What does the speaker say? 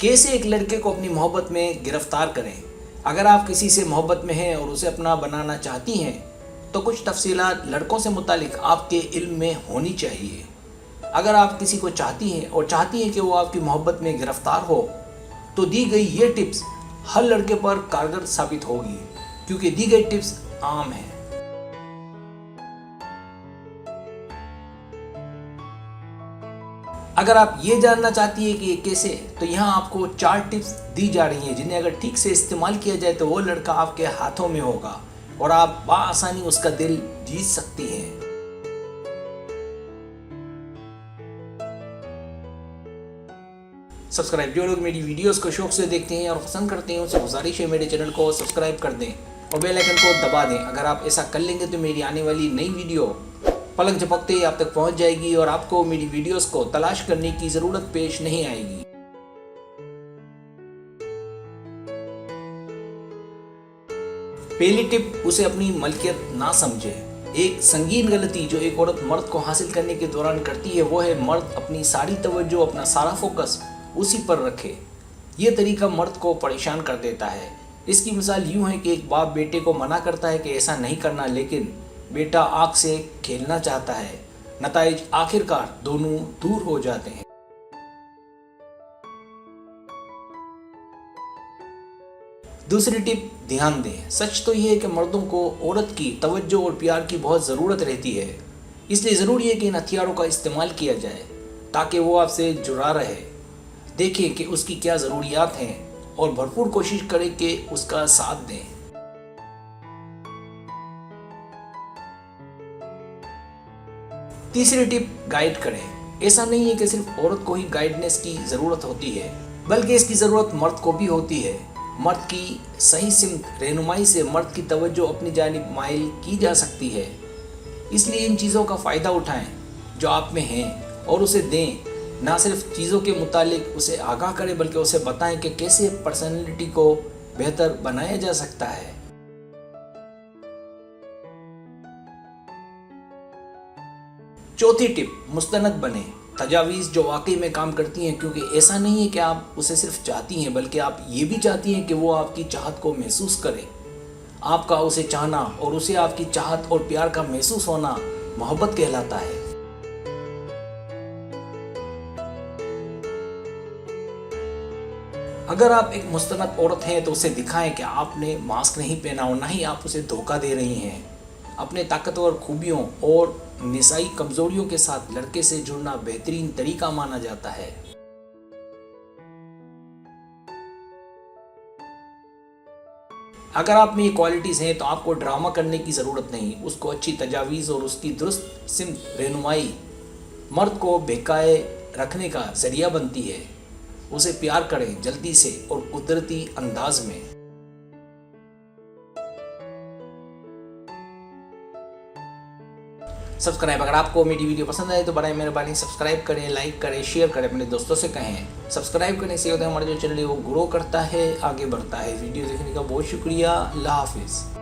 कैसे एक लड़के को अपनी मोहब्बत में गिरफ्तार करें। अगर आप किसी से मोहब्बत में हैं और उसे अपना बनाना चाहती हैं तो कुछ तफसीलात लड़कों से मुतालिक आपके इल्म में होनी चाहिए। अगर आप किसी को चाहती हैं और चाहती हैं कि वो आपकी मोहब्बत में गिरफ्तार हो तो दी गई ये टिप्स हर लड़के पर कारगर साबित होगी, क्योंकि दी गई टिप्स आम हैं। अगर आप ये जानना चाहती है कि ये कैसे, तो यहाँ आपको 4 टिप्स दी जा रही हैं जिन्हें अगर ठीक से इस्तेमाल किया जाए तो वो लड़का आपके हाथों में होगा और आप बआसानी उसका दिल जीत सकती हैं। सब्सक्राइब, जो लोग मेरी वीडियोस को शौक से देखते हैं और पसंद करते हैं उनसे गुजारिश है मेरे चैनल को सब्सक्राइब कर दें और बेल आइकन को दबा दें। अगर आप ऐसा कर लेंगे तो मेरी आने वाली नई वीडियो पलक झपकते ही आप तक पहुंच जाएगी और आपको मेरी वीडियोस को तलाश करने की जरूरत पेश नहीं आएगी। पहली टिप, उसे अपनी मलकियत ना समझे। एक संगीन गलती जो एक औरत मर्द को हासिल करने के दौरान करती है वो है मर्द अपनी सारी तवज्जो, अपना सारा फोकस उसी पर रखे। ये तरीका मर्द को परेशान कर देता है। इसकी मिसाल यूं है कि एक बाप बेटे को मना करता है कि ऐसा नहीं करना, लेकिन बेटा आग से खेलना चाहता है। नताइज आखिरकार दोनों दूर हो जाते हैं। दूसरी टिप, ध्यान दें। सच तो यह है कि मर्दों को औरत की तवज्जो और प्यार की बहुत ज़रूरत रहती है, इसलिए ज़रूरी है कि इन हथियारों का इस्तेमाल किया जाए ताकि वो आपसे जुड़ा रहे। देखें कि उसकी क्या ज़रूरियात हैं और भरपूर कोशिश करें कि उसका साथ दें। तीसरी टिप, गाइड करें। ऐसा नहीं है कि सिर्फ औरत को ही गाइडनेस की ज़रूरत होती है, बल्कि इसकी ज़रूरत मर्द को भी होती है। मर्द की सही सिमत रहनुमाई से मर्द की तवज्जो अपनी जानिब माइल की जा सकती है। इसलिए इन चीज़ों का फ़ायदा उठाएं जो आप में हैं और उसे दें। ना सिर्फ चीज़ों के मुतालिक उसे आगाह करें बल्कि उसे बताएं कि कैसे पर्सनैलिटी को बेहतर बनाया जा सकता है। चौथी टिप, मुस्तनद बने। तजावीज़ जो वाकई में काम करती हैं, क्योंकि ऐसा नहीं है कि आप उसे सिर्फ चाहती हैं बल्कि आप ये भी चाहती हैं कि वो आपकी चाहत को महसूस करे। आपका उसे चाहना और उसे आपकी चाहत और प्यार का महसूस होना मोहब्बत कहलाता है। अगर आप एक मुस्तनद औरत हैं तो उसे दिखाएं कि आपने मास्क नहीं पहना और ना ही आप उसे धोखा दे रही हैं। अपने ताकतवर खूबियों और निसाई कमजोरियों के साथ लड़के से जुड़ना बेहतरीन तरीका माना जाता है। अगर आप में ये क्वालिटीज़ हैं तो आपको ड्रामा करने की ज़रूरत नहीं। उसको अच्छी तजावीज़ और उसकी दुरुस्त सिमत रहनुमाई मर्द को बहकाए रखने का ज़रिया बनती है। उसे प्यार करें जल्दी से और कुदरती अंदाज में। सब्सक्राइब, अगर आपको मेरी वीडियो पसंद आए तो बराए मेहरबानी सब्सक्राइब करें, लाइक करें, शेयर करें, अपने दोस्तों से कहें। सब्सक्राइब करने से होता है हमारा जो चैनल है वो ग्रो करता है, आगे बढ़ता है। वीडियो देखने का बहुत शुक्रिया। अल्लाह हाफिज़।